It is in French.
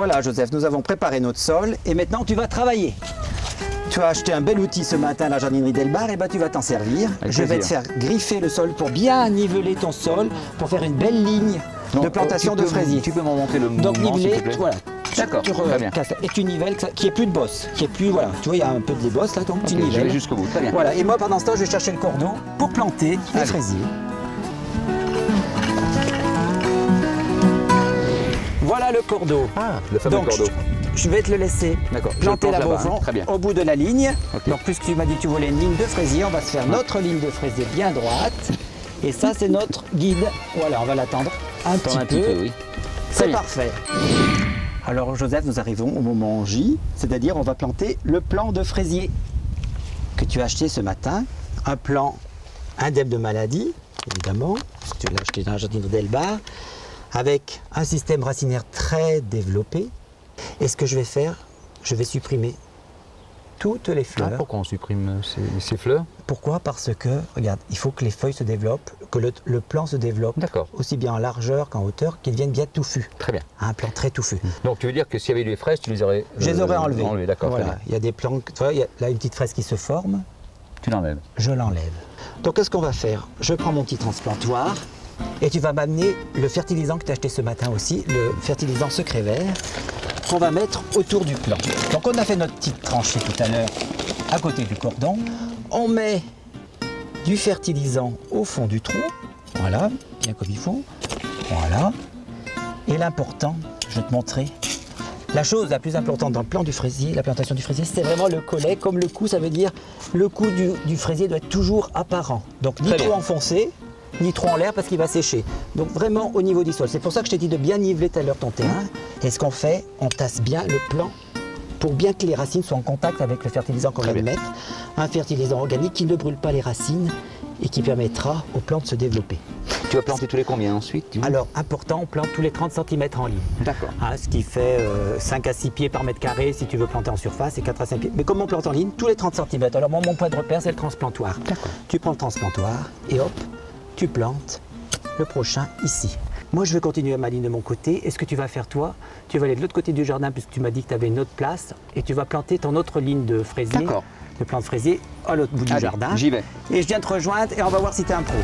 Voilà Joseph, nous avons préparé notre sol et maintenant tu vas travailler. Tu as acheté un bel outil ce matin à la jardinerie Delbar, et tu vas t'en servir. Je vais te faire griffer le sol pour bien niveler ton sol, pour faire une belle ligne de plantation de fraisiers. Tu peux m'en monter le mouvement, donc niveler, voilà. D'accord, très bien. Et tu nivelles, qu'il n'y ait plus de bosse, qu'il n'y ait plus, voilà. Tu vois, il y a un peu de bosse là, donc tu nivelles. Je vais jusqu'au bout, très bien. Voilà, et moi pendant ce temps, je vais chercher le cordeau pour planter les fraisiers. Voilà le cordeau. Ah, le fameux cordeau. Je vais te le laisser planter là-bas au fond, au bout de la ligne. Okay. Donc puisque tu m'as dit que tu voulais une ligne de fraisier, on va se faire notre ligne de fraisier bien droite. Et ça c'est notre guide. Voilà, on va l'attendre un petit peu. Oui. C'est parfait. Alors Joseph, nous arrivons au moment J, c'est-à-dire on va planter le plant de fraisier que tu as acheté ce matin. Un plant indemne de maladie, évidemment, parce que tu l'as acheté dans la jardinerie Delbar, avec un système racinaire très développé. Et ce que je vais faire, je vais supprimer toutes les fleurs. Ah, pourquoi on supprime ces fleurs? Pourquoi? Parce que, regarde, il faut que les feuilles se développent, que le plant se développe, aussi bien en largeur qu'en hauteur, qu'il devienne bien touffu. Très bien. Un plant très touffu. Donc tu veux dire que s'il y avait eu des fraises, tu les aurais je les aurais enlevées. D'accord. Voilà. Il y a des plants, tu vois, il y a là une petite fraise qui se forme. Tu l'enlèves? Je l'enlève. Donc qu'est-ce qu'on va faire? Je prends mon petit transplantoir. Et tu vas m'amener le fertilisant que tu as acheté ce matin aussi, le fertilisant secret vert, qu'on va mettre autour du plant. Donc on a fait notre petite tranchée tout à l'heure à côté du cordon. On met du fertilisant au fond du trou, voilà, bien comme il faut, voilà. Et l'important, je vais te montrer, la chose la plus importante dans le plant du fraisier, la plantation du fraisier, c'est vraiment le collet, comme le cou, ça veut dire le cou du fraisier doit être toujours apparent. Donc ni trop enfoncé, ni trop en l'air parce qu'il va sécher. Donc vraiment au niveau du sol. C'est pour ça que je t'ai dit de bien niveler tout à l'heure ton terrain. Et ce qu'on fait, on tasse bien le plant pour bien que les racines soient en contact avec le fertilisant qu'on vient de mettre. Un fertilisant organique qui ne brûle pas les racines et qui permettra au plant de se développer. Tu vas planter tous les combien ensuite? Alors important, on plante tous les 30 cm en ligne. D'accord. Ce qui fait 5 à 6 pieds par mètre carré si tu veux planter en surface et 4 à 5 pieds. Mais comme on plante en ligne, tous les 30 cm. Alors moi, mon point de repère, c'est le transplantoir. Tu prends le transplantoir et hop, tu plantes le prochain ici. Moi, je vais continuer ma ligne de mon côté. Et ce que tu vas faire, toi, tu vas aller de l'autre côté du jardin, puisque tu m'as dit que tu avais une autre place, et tu vas planter ton autre ligne de fraisier, de plant de fraisier, à l'autre bout du jardin. J'y vais. Et je viens te rejoindre et on va voir si tu es un pro.